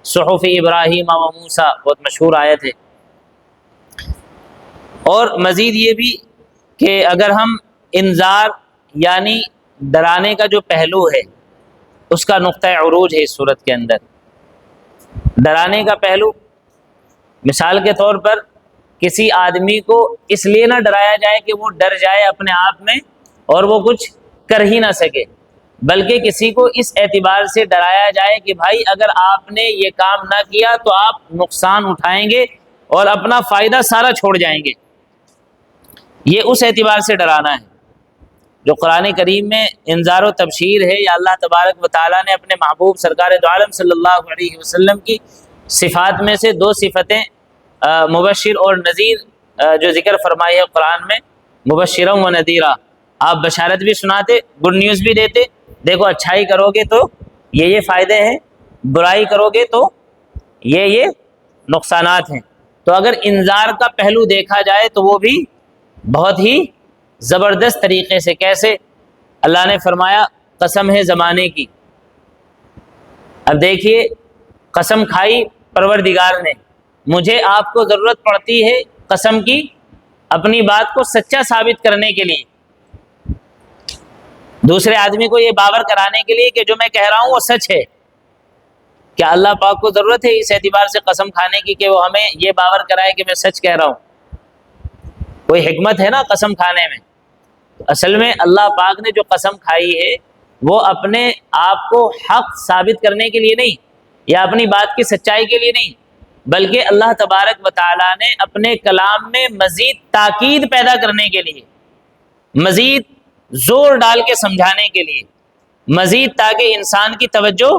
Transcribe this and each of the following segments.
صحف ابراہیم و موسیٰ بہت مشہور آیت ہے۔ اور مزید یہ بھی کہ اگر ہم انذار یعنی ڈرانے کا جو پہلو ہے اس کا نقطہ عروج ہے اس صورت کے اندر، ڈرانے کا پہلو، مثال کے طور پر کسی آدمی کو اس لیے نہ ڈرایا جائے کہ وہ ڈر جائے اپنے آپ میں اور وہ کچھ کر ہی نہ سکے، بلکہ کسی کو اس اعتبار سے ڈرایا جائے کہ بھائی اگر آپ نے یہ کام نہ کیا تو آپ نقصان اٹھائیں گے اور اپنا فائدہ سارا چھوڑ جائیں گے، یہ اس اعتبار سے ڈرانا ہے۔ جو قرآن کریم میں انذار و تبشیر ہے، یا اللہ تبارک و تعالیٰ نے اپنے محبوب سرکار دو عالم صلی اللہ علیہ وسلم کی صفات میں سے دو صفتیں مبشر اور نذیر جو ذکر فرمائی ہے قرآن میں، مبشرا و نذیرا، آپ بشارت بھی سناتے، گڈ نیوز بھی دیتے، دیکھو اچھائی کرو گے تو یہ فائدے ہیں، برائی کرو گے تو یہ نقصانات ہیں۔ تو اگر انذار کا پہلو دیکھا جائے تو وہ بھی بہت ہی زبردست طریقے سے، کیسے؟ اللہ نے فرمایا قسم ہے زمانے کی۔ اب دیکھیے قسم کھائی پروردگار نے، مجھے آپ کو ضرورت پڑتی ہے قسم کی اپنی بات کو سچا ثابت کرنے کے لیے، دوسرے آدمی کو یہ باور کرانے کے لیے کہ جو میں کہہ رہا ہوں وہ سچ ہے۔ کیا اللہ پاک کو ضرورت ہے اس اعتبار سے قسم کھانے کی کہ وہ ہمیں یہ باور کرائے کہ میں سچ کہہ رہا ہوں؟ کوئی حکمت ہے نا قسم کھانے میں۔ اصل میں اللہ پاک نے جو قسم کھائی ہے وہ اپنے آپ کو حق ثابت کرنے کے لیے نہیں، یا اپنی بات کی سچائی کے لیے نہیں، بلکہ اللہ تبارک و تعالیٰ نے اپنے کلام میں مزید تاکید پیدا کرنے کے لیے، مزید زور ڈال کے سمجھانے کے لیے، مزید تاکہ انسان کی توجہ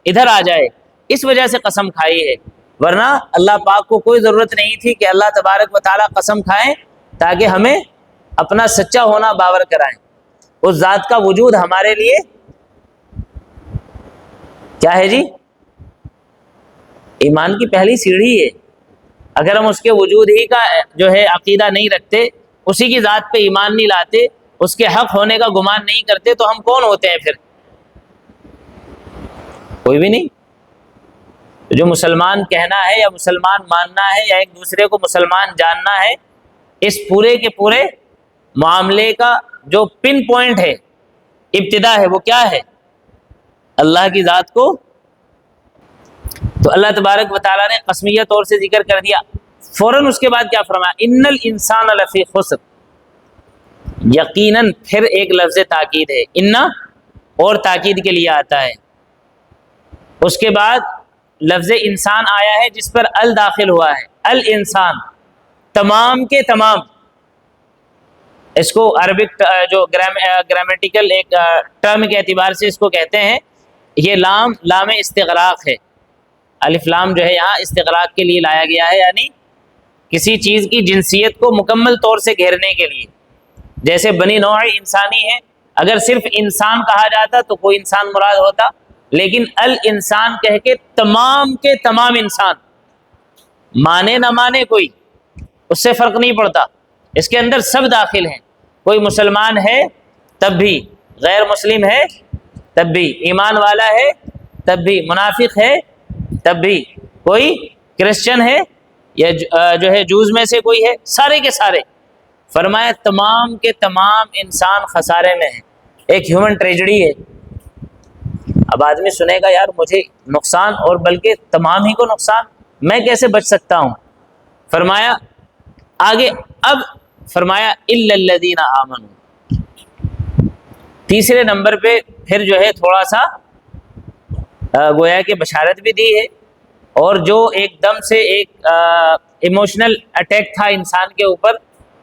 ادھر آ جائے، اس وجہ سے قسم کھائی ہے۔ ورنہ اللہ پاک کو کوئی ضرورت نہیں تھی کہ اللہ تبارک و تعالیٰ قسم کھائیں تاکہ ہمیں اپنا سچا ہونا باور کرائیں۔ اس ذات کا وجود ہمارے لیے کیا ہے جی؟ ایمان کی پہلی سیڑھی ہے۔ اگر ہم اس کے وجود ہی کا جو ہے عقیدہ نہیں رکھتے، اسی کی ذات پہ ایمان نہیں لاتے، اس کے حق ہونے کا گمان نہیں کرتے، تو ہم کون ہوتے ہیں پھر؟ کوئی بھی نہیں۔ جو مسلمان کہنا ہے یا مسلمان ماننا ہے یا ایک دوسرے کو مسلمان جاننا ہے، اس پورے کے پورے معاملے کا جو پن پوائنٹ ہے، ابتدا ہے، وہ کیا ہے؟ اللہ کی ذات کو۔ تو اللہ تبارک و تعالیٰ نے قسمیہ طور سے ذکر کر دیا، فوراً اس کے بعد کیا فرمایا؟ ان الانسان لفی خسر، یقیناً پھر ایک لفظ تاکید ہے، ان اور تاکید کے لیے آتا ہے، اس کے بعد لفظ انسان آیا ہے جس پر ال داخل ہوا ہے، الانسان، تمام کے تمام۔ اس کو عربک جو گرامیٹیکل ایک ٹرم کے اعتبار سے اس کو کہتے ہیں، یہ لام استغراق ہے، الف لام جو ہے یہاں استغراق کے لیے لایا گیا ہے، یعنی کسی چیز کی جنسیت کو مکمل طور سے گھیرنے کے لیے۔ جیسے بنی نوع انسانی ہے، اگر صرف انسان کہا جاتا تو کوئی انسان مراد ہوتا، لیکن الانسان کہہ کے تمام کے تمام انسان، مانے نہ مانے کوئی، اس سے فرق نہیں پڑتا، اس کے اندر سب داخل ہیں۔ کوئی مسلمان ہے تب بھی، غیر مسلم ہے تب بھی، ایمان والا ہے تب بھی، منافق ہے تب بھی، کوئی کرسچن ہے یا جو ہے جوز میں سے کوئی ہے، سارے کے سارے۔ فرمایا تمام کے تمام انسان خسارے میں ہیں، ایک ہیومن ٹریجڈی ہے۔ اب آدمی سنے گا یار مجھے نقصان، اور بلکہ تمام ہی کو نقصان، میں کیسے بچ سکتا ہوں؟ فرمایا آگے، اب فرمایا الا الذین آمنوا، تیسرے نمبر پہ پھر جو ہے تھوڑا سا گویا کہ بشارت بھی دی ہے، اور جو ایک دم سے ایک ایموشنل اٹیک تھا انسان کے اوپر،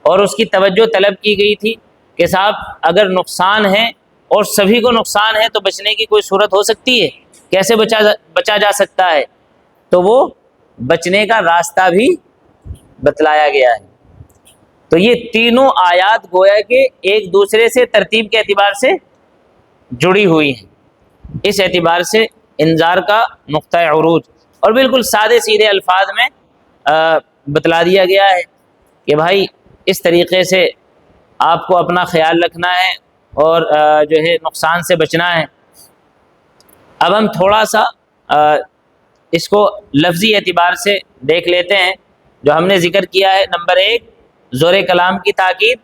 اور اس کی توجہ طلب کی گئی تھی کہ صاحب اگر نقصان ہے اور سبھی کو نقصان ہے تو بچنے کی کوئی صورت ہو سکتی ہے؟ کیسے بچا جا سکتا ہے؟ تو وہ بچنے کا راستہ بھی بتلایا گیا ہے۔ تو یہ تینوں آیات گویا کہ ایک دوسرے سے ترتیب کے اعتبار سے جڑی ہوئی ہیں، اس اعتبار سے انذار کا نقطہ عروج، اور بالکل سادے سیدھے الفاظ میں بتلا دیا گیا ہے کہ بھائی اس طریقے سے آپ کو اپنا خیال رکھنا ہے اور جو ہے نقصان سے بچنا ہے۔ اب ہم تھوڑا سا اس کو لفظی اعتبار سے دیکھ لیتے ہیں جو ہم نے ذکر کیا ہے. نمبر 1 زور کلام کی تاکید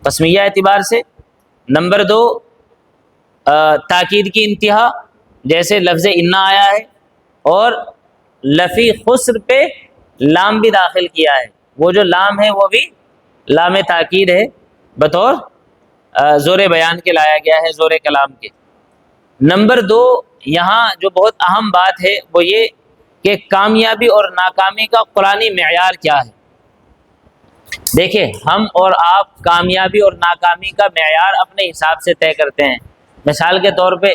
قسمیہ اعتبار سے. نمبر 2 تاکید کی انتہا جیسے لفظ انا آیا ہے اور لفی خسر پہ لام بھی داخل کیا ہے. وہ جو لام ہے وہ بھی لام تاکید ہے، بطور زور بیان کے لایا گیا ہے، زور کلام کے. نمبر 2 یہاں جو بہت اہم بات ہے وہ یہ کہ کامیابی اور ناکامی کا قرآنی معیار کیا ہے. دیکھیں ہم اور آپ کامیابی اور ناکامی کا معیار اپنے حساب سے طے کرتے ہیں. مثال کے طور پہ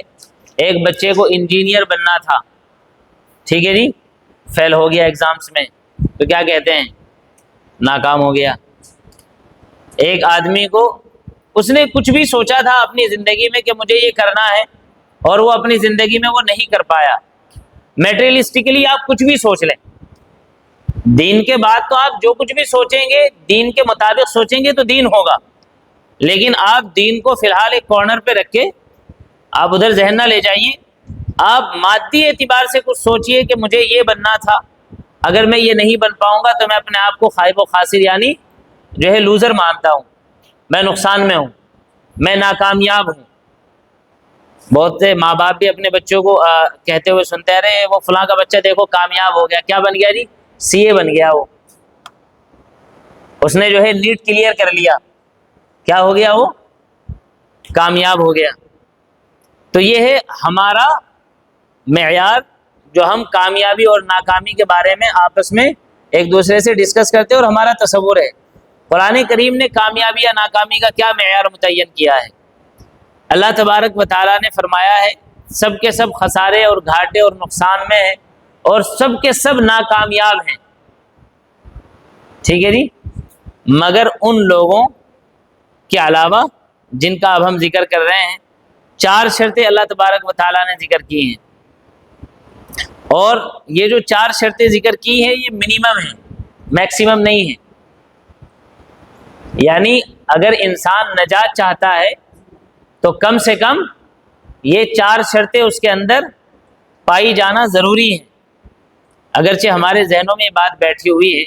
ایک بچے کو انجینئر بننا تھا، ٹھیک ہے جی، فیل ہو گیا ایگزامس میں تو کیا کہتے ہیں؟ ناکام ہو گیا. ایک آدمی کو اس نے کچھ بھی سوچا تھا اپنی زندگی میں کہ مجھے یہ کرنا ہے اور وہ اپنی زندگی میں وہ نہیں کر پایا. میٹریلسٹکلی آپ کچھ بھی سوچ لیں، دین کے بعد تو آپ جو کچھ بھی سوچیں گے دین کے مطابق سوچیں گے تو دین ہوگا، لیکن آپ دین کو فی الحال ایک کارنر پہ رکھ کے آپ ادھر ذہن نہ لے جائیے. آپ مادی اعتبار سے کچھ سوچئے کہ مجھے یہ بننا تھا، اگر میں یہ نہیں بن پاؤں گا تو میں اپنے آپ کو خائب و خاسر یعنی جو ہے لوزر مانتا ہوں، میں نقصان میں ہوں، میں ناکامیاب ہوں. بہت سے ماں باپ بھی اپنے بچوں کو کہتے ہوئے سنتے رہے وہ فلاں کا بچہ دیکھو کامیاب ہو گیا. کیا بن گیا جی؟ سی اے بن گیا. وہ اس نے جو ہے نیٹ کلیئر کر لیا، کیا ہو گیا؟ وہ کامیاب ہو گیا. تو یہ ہے ہمارا معیار جو ہم کامیابی اور ناکامی کے بارے میں آپس میں ایک دوسرے سے ڈسکس کرتے ہیں اور ہمارا تصور ہے. قرآن کریم نے کامیابی یا ناکامی کا کیا معیار متعین کیا ہے؟ اللہ تبارک و تعالیٰ نے فرمایا ہے سب کے سب خسارے اور گھاٹے اور نقصان میں ہیں اور سب کے سب ناکامیاب ہیں، ٹھیک ہے جی، مگر ان لوگوں کے علاوہ جن کا اب ہم ذکر کر رہے ہیں. 4 شرطیں اللہ تبارک و تعالیٰ نے ذکر کی ہیں، اور یہ جو 4 شرطیں ذکر کی ہیں یہ منیمم ہیں، میکسیمم نہیں ہیں. یعنی اگر انسان نجات چاہتا ہے تو کم سے کم یہ 4 شرطیں اس کے اندر پائی جانا ضروری ہے. اگرچہ ہمارے ذہنوں میں یہ بات بیٹھی ہوئی ہے.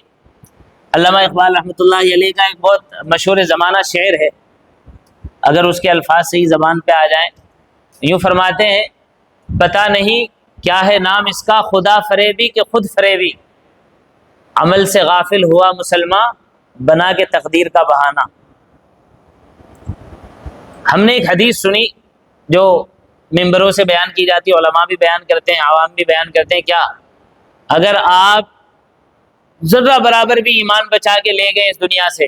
علامہ اقبال رحمۃ اللہ علیہ کا ایک بہت مشہور زمانہ شعر ہے، اگر اس کے الفاظ صحیح زبان پہ آ جائیں یوں فرماتے ہیں: پتہ نہیں کیا ہے نام اس کا، خدا فریبی کہ خود فریبی، عمل سے غافل ہوا مسلمان بنا کے تقدیر کا بہانہ. ہم نے ایک حدیث سنی جو ممبروں سے بیان کی جاتی ہے، علماء بھی بیان کرتے ہیں، عوام بھی بیان کرتے ہیں. کیا اگر آپ ذرہ برابر بھی ایمان بچا کے لے گئے اس دنیا سے،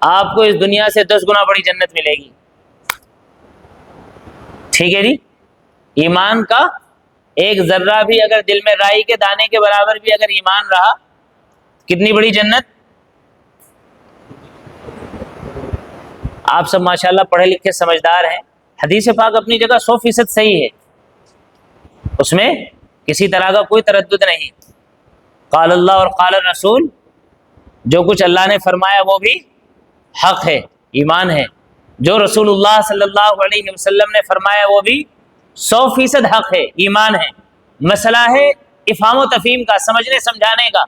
آپ کو اس دنیا سے 10 گنا بڑی جنت ملے گی. ٹھیک ہے جی، ایمان کا ایک ذرہ بھی اگر دل میں رائی کے دانے کے برابر بھی اگر ایمان رہا، کتنی بڑی جنت. آپ سب ماشاءاللہ پڑھے لکھے سمجھدار ہیں. حدیث پاک اپنی جگہ 100% صحیح ہے، اس میں کسی طرح کا کوئی تردد نہیں. قال اللہ اور قال الرسول، جو کچھ اللہ نے فرمایا وہ بھی حق ہے، ایمان ہے. جو رسول اللہ صلی اللہ علیہ وسلم نے فرمایا وہ بھی 100% حق ہے، ایمان ہے. مسئلہ ہے افہام و تفہیم کا، سمجھنے سمجھانے کا.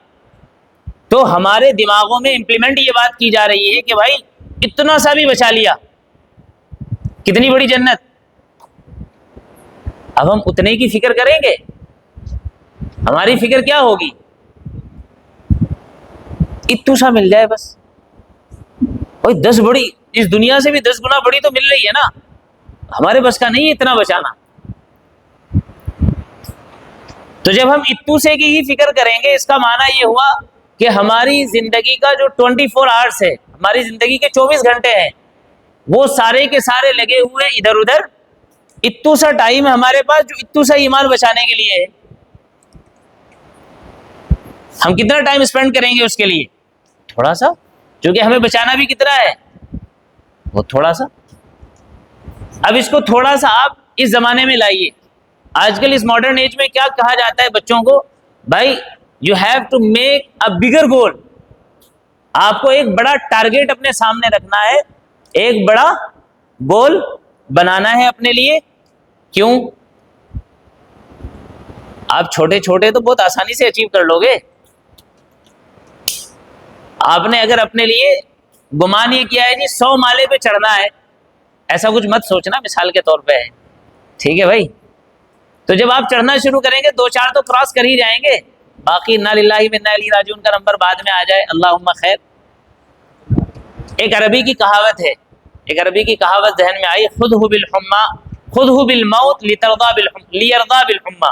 تو ہمارے دماغوں میں امپلیمنٹ یہ بات کی جا رہی ہے کہ بھائی اتنا سا بھی بچا لیا کتنی بڑی جنت. اب ہم اتنے کی فکر کریں گے؟ ہماری فکر کیا ہوگی؟ اتو سا مل جائے بس. اوہ 10 بڑی، اس دنیا سے بھی 10 گنا بڑی تو مل رہی ہے نا، ہمارے بس کا نہیں ہے اتنا بچانا. تو جب ہم اتو سے کی ہی فکر کریں گے اس کا معنی یہ ہوا کہ ہماری زندگی کا جو 24 آورس ہے، ہماری زندگی کے 24 گھنٹے ہیں، وہ سارے کے سارے لگے ہوئے ادھر ادھر. اتو سا ٹائم ہے ہمارے پاس جو اتو سا ایمان بچانے کے لیے ہے. ہم کتنا ٹائم اسپینڈ کریں گے اس کے لیے؟ تھوڑا سا، کیونکہ ہمیں بچانا بھی کتنا ہے؟ وہ تھوڑا سا. اب اس کو تھوڑا سا آپ اس زمانے میں لائیے. آج کل اس ماڈرن ایج میں کیا کہا جاتا ہے بچوں کو؟ بھائی you have to make a bigger goal. آپ کو ایک بڑا ٹارگیٹ اپنے سامنے رکھنا ہے، ایک بڑا گول بنانا ہے اپنے لیے. کیوں؟ آپ چھوٹے چھوٹے تو بہت آسانی سے اچیو کر لو گے. آپ نے اگر اپنے لیے گمان یہ کیا ہے جی 100 مالے پہ چڑھنا ہے، ایسا کچھ مت سوچنا مثال کے طور پہ ہے، ٹھیک ہے بھائی. تو جب آپ چڑھنا شروع کریں گے 2-4 تو کراس کر ہی جائیں گے، باقی انا للہ و انا الیہ راجعون کا نمبر بعد میں آ جائے، اللہم خیر. ایک عربی کی کہاوت ہے، ایک عربی کی کہاوت ذہن میں آئی، خذہ بالحما خذہ بالموت لیرضا بالحما.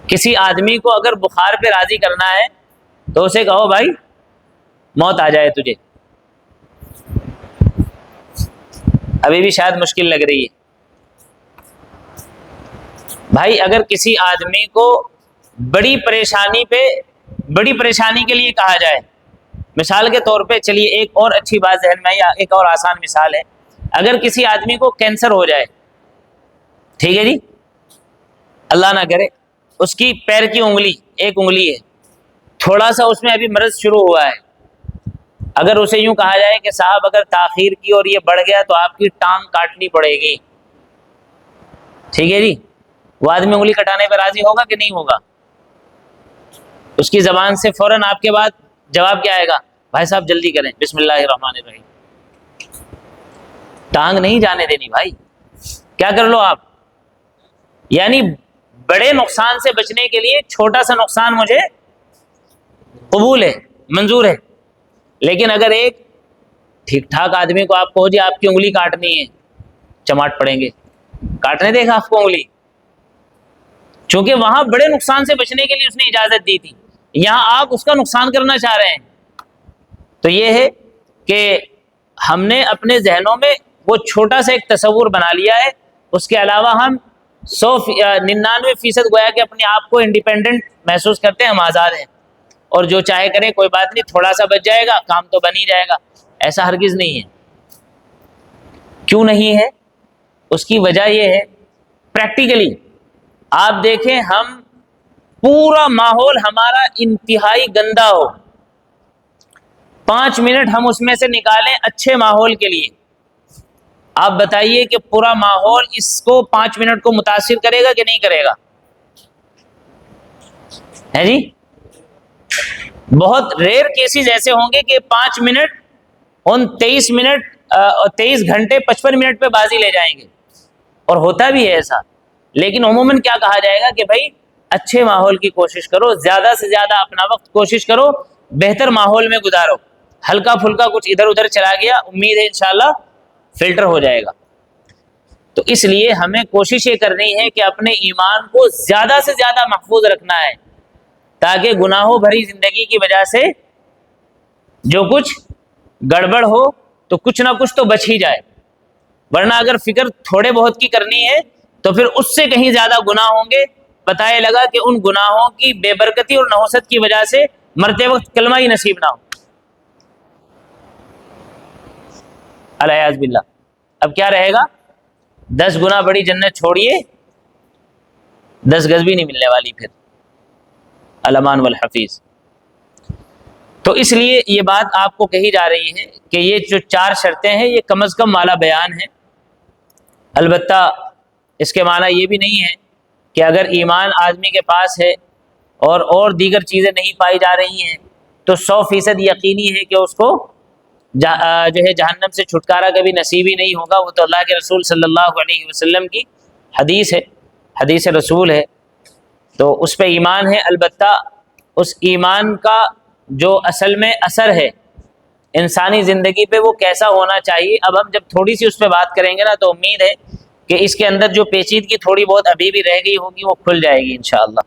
کسی آدمی کو اگر بخار پہ راضی کرنا ہے تو اسے کہو بھائی موت آ جائے تجھے. ابھی بھی شاید مشکل لگ رہی ہے بھائی. اگر کسی آدمی کو بڑی پریشانی کے لیے کہا جائے، مثال کے طور پہ چلیے ایک اور اچھی بات ذہن میں آئی، ایک اور آسان مثال ہے. اگر کسی آدمی کو کینسر ہو جائے، ٹھیک ہے جی، اللہ نہ کرے، اس کی پیر کی انگلی، ایک انگلی ہے، تھوڑا سا اس میں ابھی مرض شروع ہوا ہے. اگر اسے یوں کہا جائے کہ صاحب اگر تاخیر کی اور یہ بڑھ گیا تو آپ کی ٹانگ کاٹنی پڑے گی، ٹھیک ہے جی، وہ آدمی انگلی کٹانے پہ راضی ہوگا کہ نہیں ہوگا؟ اس کی زبان سے فوراً آپ کے بعد جواب کیا آئے گا؟ بھائی صاحب جلدی کریں، بسم اللہ الرحمن الرحیم. ٹانگ نہیں جانے دینی بھائی، کیا کر لو آپ. یعنی بڑے نقصان سے بچنے کے لیے چھوٹا سا نقصان مجھے قبول ہے، منظور ہے. لیکن اگر ایک ٹھیک ٹھاک آدمی کو آپ کہو جی آپ کی انگلی کاٹنی ہے، چماٹ پڑیں گے، کاٹنے دے گا آپ کو انگلی؟ چونکہ وہاں بڑے نقصان سے بچنے کے لیے اس نے اجازت دی تھی، یہاں آپ اس کا نقصان کرنا چاہ رہے ہیں. تو یہ ہے کہ ہم نے اپنے ذہنوں میں وہ چھوٹا سا ایک تصور بنا لیا ہے، اس کے علاوہ ہم 99% گویا کہ اپنے آپ کو انڈیپینڈنٹ محسوس کرتے ہیں، ہم آزاد ہیں اور جو چاہے کریں، کوئی بات نہیں، تھوڑا سا بچ جائے گا کام تو بن ہی جائے گا. ایسا ہرگز نہیں ہے. کیوں نہیں ہے؟ اس کی وجہ یہ ہے پریکٹیکلی آپ دیکھیں، ہم پورا ماحول ہمارا انتہائی گندا ہو، 5 منٹ ہم اس میں سے نکالیں اچھے ماحول کے لیے، آپ بتائیے کہ پورا ماحول اس کو 5 منٹ کو متاثر کرے گا کہ نہیں کرے گا؟ ہے جی، بہت ریئر کیسز ایسے ہوں گے کہ 5 منٹ ان 23 گھنٹے 55 منٹ پہ بازی لے جائیں گے، اور ہوتا بھی ہے ایسا. لیکن عموماً کیا کہا جائے گا کہ بھائی اچھے ماحول کی کوشش کرو، زیادہ سے زیادہ اپنا وقت کوشش کرو بہتر ماحول میں گزارو. ہلکا پھلکا کچھ ادھر ادھر چلا گیا، امید ہے انشاءاللہ فلٹر ہو جائے گا. تو اس لیے ہمیں کوشش یہ کرنی ہے کہ اپنے ایمان کو زیادہ سے زیادہ محفوظ رکھنا ہے، تاکہ گناہوں بھری زندگی کی وجہ سے جو کچھ گڑبڑ ہو تو کچھ نہ کچھ تو بچ ہی جائے. ورنہ اگر فکر تھوڑے بہت کی کرنی ہے تو پھر اس سے کہیں زیادہ گناہ ہوں گے. بتایا لگا کہ ان گناہوں کی بے برکتی اور نحوست کی وجہ سے مرتے وقت کلمہ ہی نصیب نہ ہو. الیاذ باللہ. اب کیا رہے گا؟ 10 گنا بڑی جنت چھوڑیے 10 گز بھی نہیں ملنے والی پھر. الامان والحفیظ. تو اس لیے یہ بات آپ کو کہی جا رہی ہے کہ یہ جو 4 شرطیں ہیں یہ کم از کم مالا بیان ہیں. البتہ اس کے معنی یہ بھی نہیں ہے کہ اگر ایمان آدمی کے پاس ہے اور دیگر چیزیں نہیں پائی جا رہی ہیں تو 100% یقینی ہے کہ اس کو جو ہے جہنم سے چھٹکارا کبھی نصیب ہی نہیں ہوگا. وہ تو اللہ کے رسول صلی اللہ علیہ وسلم کی حدیث ہے، حدیث رسول ہے، تو اس پہ ایمان ہے. البتہ اس ایمان کا جو اصل میں اثر ہے انسانی زندگی پہ وہ کیسا ہونا چاہیے، اب ہم جب تھوڑی سی اس پہ بات کریں گے نا تو امید ہے کہ اس کے اندر جو پیچیدگی تھوڑی بہت ابھی بھی رہ گئی ہوگی وہ کھل جائے گی انشاءاللہ.